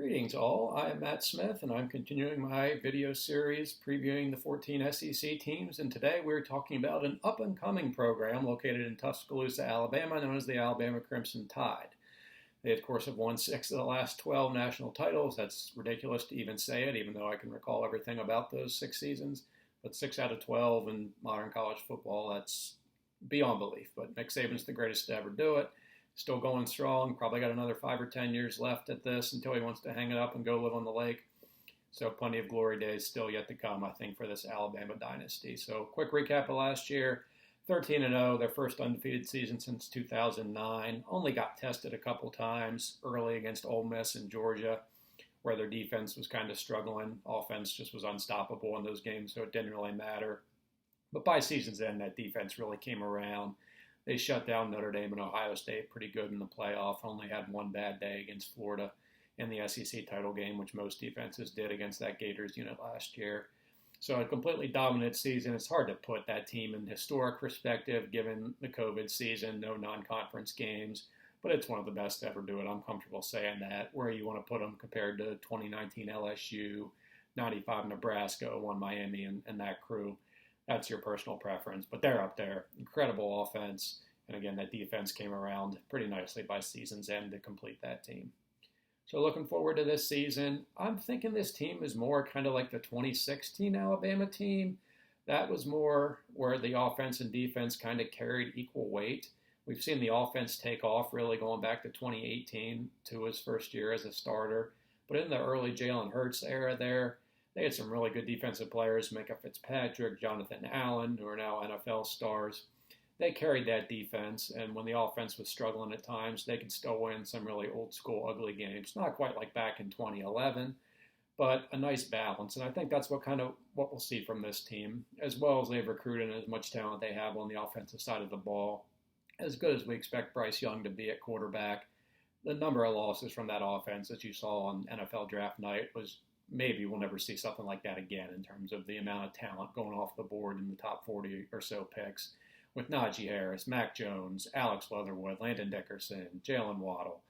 Greetings all, I am Matt Smith and I'm continuing my video series previewing the 14 SEC teams, and today we're talking about an up-and-coming program located in Tuscaloosa, Alabama, known as the Alabama Crimson Tide. They of course have won 6 of the last 12 national titles. That's ridiculous to even say it, even though I can recall everything about those 6 seasons. But 6 out of 12 in modern college football, that's beyond belief. But Nick Saban's the greatest to ever do it. Still going strong, probably got another 5 or 10 years left at this until he wants to hang it up and go live on the lake. So plenty of glory days still yet to come, I think, for this Alabama dynasty. So quick recap of last year, 13-0, their first undefeated season since 2009. Only got tested a couple times early against Ole Miss and Georgia, where their defense was kind of struggling. Offense just was unstoppable in those games, so it didn't really matter. But by season's end, that defense really came around. They shut down Notre Dame and Ohio State pretty good in the playoff. Only had one bad day against Florida in the SEC title game, which most defenses did against that Gators unit last year. So a completely dominant season. It's hard to put that team in historic perspective given the COVID season, no non-conference games, but it's one of the best to ever do it. I'm comfortable saying that. Where you want to put them compared to 2019 LSU, 95 Nebraska, 01 Miami, and that crew. That's your personal preference, but they're up there. Incredible offense. And again, that defense came around pretty nicely by season's end to complete that team. So looking forward to this season, I'm thinking this team is more kind of like the 2016 Alabama team. That was more where the offense and defense kind of carried equal weight. We've seen the offense take off really going back to 2018 to his first year as a starter. But in the early Jalen Hurts era there, they had some really good defensive players, Minkah Fitzpatrick, Jonathan Allen, who are now NFL stars. They carried that defense, and when the offense was struggling at times, they could still win some really old-school, ugly games. Not quite like back in 2011, but a nice balance. And I think that's what we'll see from this team, as well as they've recruited and as much talent they have on the offensive side of the ball. As good as we expect Bryce Young to be at quarterback, the number of losses from that offense that you saw on NFL draft night was maybe we'll never see something like that again in terms of the amount of talent going off the board in the top 40 or so picks with Najee Harris, Mac Jones, Alex Leatherwood, Landon Dickerson, Jalen Waddle,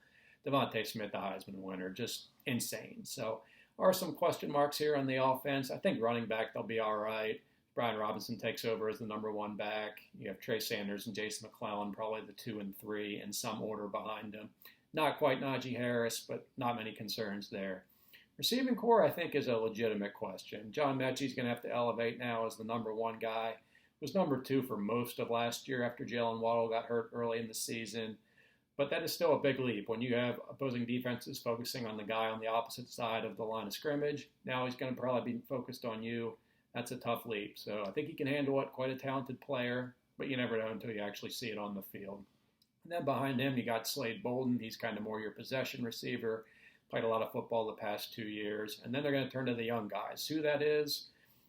Devontae Smith, the Heisman winner, just insane. So are some question marks here on the offense. I think running back, they'll be all right. Brian Robinson takes over as the number 1 back. You have Trey Sanders and Jason McClellan, probably the 2 and 3 in some order behind them. Not quite Najee Harris, but not many concerns there. Receiving core, I think, is a legitimate question. John Mechie's going to have to elevate now as the number 1 guy. Was number 2 for most of last year after Jalen Waddle got hurt early in the season. But that is still a big leap when you have opposing defenses focusing on the guy on the opposite side of the line of scrimmage. Now he's going to probably be focused on you. That's a tough leap. So I think he can handle it. Quite a talented player, but you never know until you actually see it on the field. And then behind him, you got Slade Bolden. He's kind of more your possession receiver. Played a lot of football the past 2 years. And then they're going to turn to the young guys. Who that is,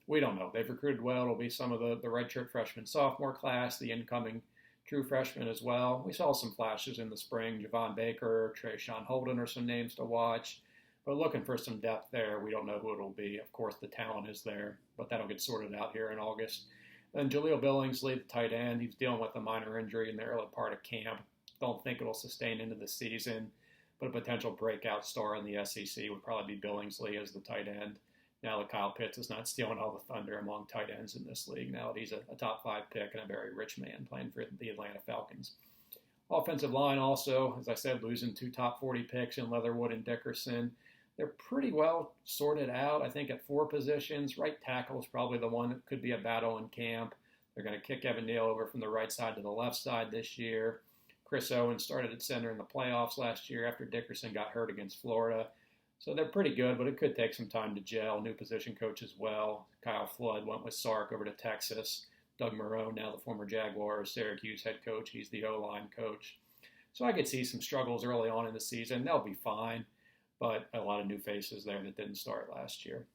we don't know. They've recruited well. It'll be some of the redshirt freshman sophomore class, the incoming true freshmen as well. We saw some flashes in the spring. Javon Baker, Trayshawn Holden are some names to watch. But looking for some depth there. We don't know who it'll be. Of course, the talent is there, but that'll get sorted out here in August. Then Julio Billingsley, the tight end. He's dealing with a minor injury in the early part of camp. Don't think it'll sustain into the season. But a potential breakout star in the SEC would probably be Billingsley as the tight end. Now that Kyle Pitts is not stealing all the thunder among tight ends in this league. Now that he's a top 5 pick and a very rich man playing for the Atlanta Falcons. Offensive line also, as I said, losing 2 top 40 picks in Leatherwood and Dickerson. They're pretty well sorted out, I think, at 4 positions. Right tackle is probably the one that could be a battle in camp. They're going to kick Evan Neal over from the right side to the left side this year. Chris Owens started at center in the playoffs last year after Dickerson got hurt against Florida. So they're pretty good, but it could take some time to gel. New position coach as well. Kyle Flood went with Sark over to Texas. Doug Marrone, now the former Jaguars, Syracuse head coach. He's the O-line coach. So I could see some struggles early on in the season. They'll be fine, but a lot of new faces there that didn't start last year.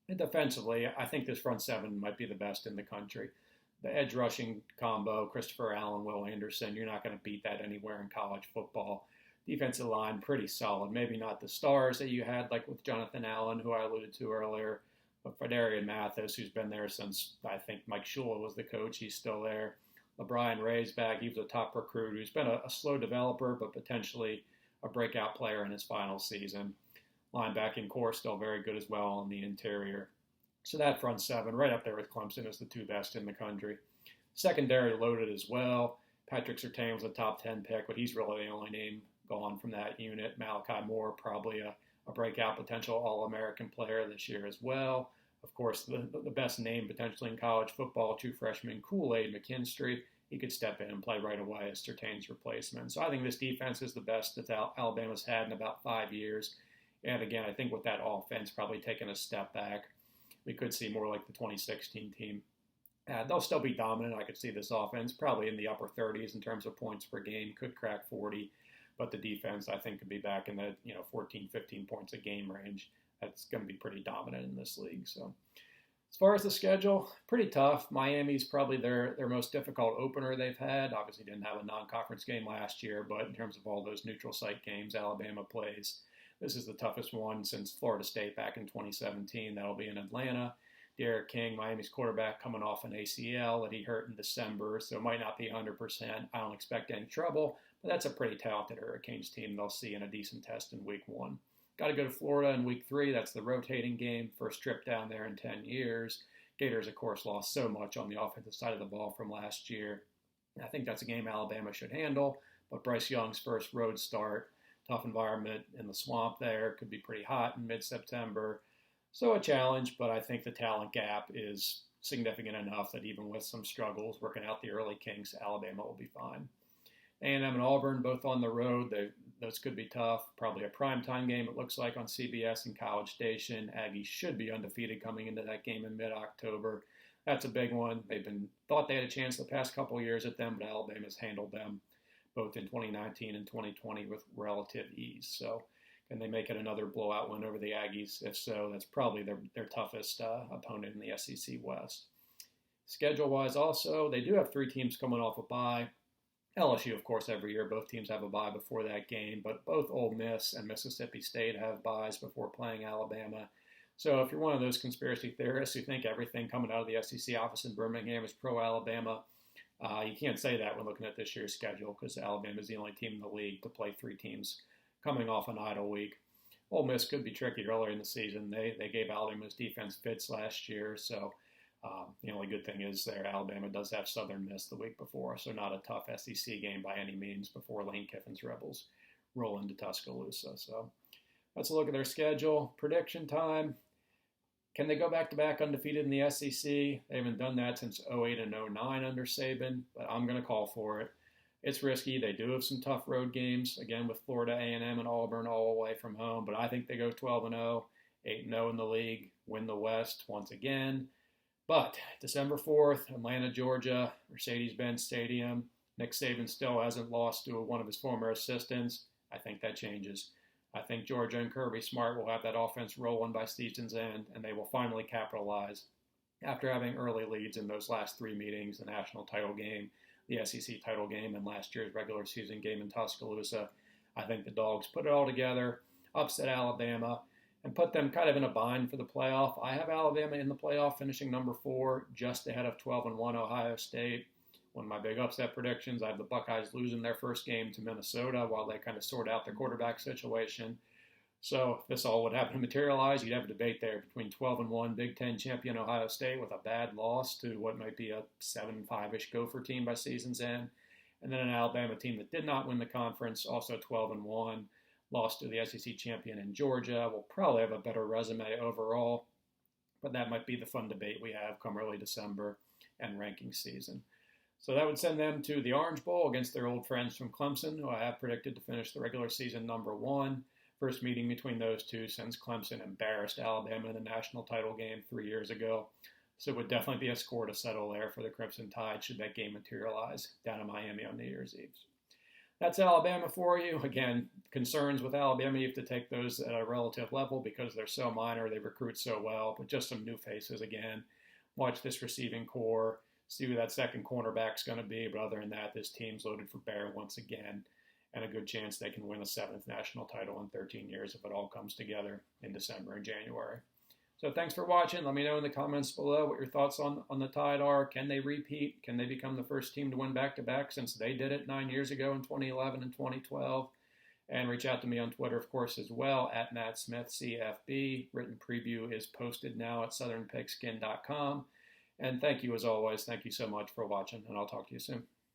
And defensively, I think this front 7 might be the best in the country. The edge rushing combo, Christopher Allen, Will Anderson, you're not going to beat that anywhere in college football. Defensive line, pretty solid. Maybe not the stars that you had, like with Jonathan Allen, who I alluded to earlier, but Fedarian Mathis, who's been there since, I think, Mike Shula was the coach. He's still there. LeBron Ray's back. He was a top recruit who's been a slow developer, but potentially a breakout player in his final season. Linebacking core still very good as well on the interior. So that front seven, right up there with Clemson, is the two best in the country. Secondary loaded as well. Patrick Surtain was a top 10 pick, but he's really the only name gone from that unit. Malachi Moore, probably a breakout potential All-American player this year as well. Of course, the best name potentially in college football, true freshman Kool-Aid McKinstry. He could step in and play right away as Surtain's replacement. So I think this defense is the best that Alabama's had in about 5 years. And again, I think with that offense probably taking a step back, we could see more like the 2016 team. They'll still be dominant. I could see this offense probably in the upper 30s in terms of points per game, could crack 40. But the defense, I think, could be back in the 14, 15 points a game range. That's going to be pretty dominant in this league. So as far as the schedule, pretty tough. Miami's probably their most difficult opener they've had. Obviously didn't have a non-conference game last year, but in terms of all those neutral site games Alabama plays, this is the toughest one since Florida State back in 2017. That'll be in Atlanta. Derek King, Miami's quarterback, coming off an ACL that he hurt in December, so it might not be 100%. I don't expect any trouble, but that's a pretty talented Hurricanes team they'll see in a decent test in week 1. Got to go to Florida in week 3. That's the rotating game. First trip down there in 10 years. Gators, of course, lost so much on the offensive side of the ball from last year. I think that's a game Alabama should handle, but Bryce Young's first road start, tough environment in the swamp there, could be pretty hot in mid-September. So a challenge, but I think the talent gap is significant enough that even with some struggles, working out the early kinks, Alabama will be fine. A&M and Auburn, both on the road, those could be tough. Probably a primetime game, it looks like, on CBS and College Station. Aggies should be undefeated coming into that game in mid-October. That's a big one. Thought they had a chance the past couple of years at them, but Alabama's handled them both in 2019 and 2020 with relative ease. So can they make it another blowout win over the Aggies? If so, that's probably their toughest opponent in the SEC West. Schedule-wise also, they do have 3 teams coming off a bye. LSU, of course, every year, both teams have a bye before that game, but both Ole Miss and Mississippi State have byes before playing Alabama. So if you're one of those conspiracy theorists who think everything coming out of the SEC office in Birmingham is pro-Alabama, you can't say that when looking at this year's schedule because Alabama is the only team in the league to play 3 teams coming off an idle week. Ole Miss could be tricky earlier in the season. They gave Alabama's defense fits last year, so the only good thing is there Alabama does have Southern Miss the week before, so not a tough SEC game by any means before Lane Kiffin's Rebels roll into Tuscaloosa. So let's look at their schedule. Prediction time. Can they go back-to-back undefeated in the SEC? They haven't done that since 08 and 09 under Saban, but I'm going to call for it. It's risky. They do have some tough road games, again with Florida A&M and Auburn all away from home, but I think they go 12-0, 8-0 in the league, win the West once again. But December 4th, Atlanta, Georgia, Mercedes-Benz Stadium. Nick Saban still hasn't lost to one of his former assistants. I think that changes. I think Georgia and Kirby Smart will have that offense rolling by season's end, and they will finally capitalize. After having early leads in those last 3 meetings, the national title game, the SEC title game, and last year's regular season game in Tuscaloosa, I think the Dogs put it all together, upset Alabama, and put them kind of in a bind for the playoff. I have Alabama in the playoff, finishing number 4, just ahead of 12-1 Ohio State. One of my big upset predictions, I have the Buckeyes losing their first game to Minnesota while they kind of sort out their quarterback situation. So if this all would happen to materialize, you'd have a debate there between 12-1 Big Ten champion Ohio State with a bad loss to what might be a 7-5-ish Gopher team by season's end, and then an Alabama team that did not win the conference, also 12-1. Lost to the SEC champion in Georgia. Will probably have a better resume overall, but that might be the fun debate we have come early December and ranking season. So that would send them to the Orange Bowl against their old friends from Clemson, who I have predicted to finish the regular season number 1. First meeting between those two since Clemson embarrassed Alabama in the national title game 3 years ago. So it would definitely be a score to settle there for the Crimson Tide should that game materialize down in Miami on New Year's Eve. That's Alabama for you. Again, concerns with Alabama, you have to take those at a relative level because they're so minor, they recruit so well, but just some new faces again. Watch this receiving core, see who that second cornerback's going to be, but other than that, this team's loaded for bear once again, and a good chance they can win a 7th national title in 13 years if it all comes together in December and January. So thanks for watching. Let me know in the comments below what your thoughts on the Tide are. Can they repeat? Can they become the first team to win back-to-back since they did it 9 years ago in 2011 and 2012? And reach out to me on Twitter, of course, as well, at MattSmithCFB. Written preview is posted now at southernpigskin.com. And thank you, as always. Thank you so much for watching, and I'll talk to you soon.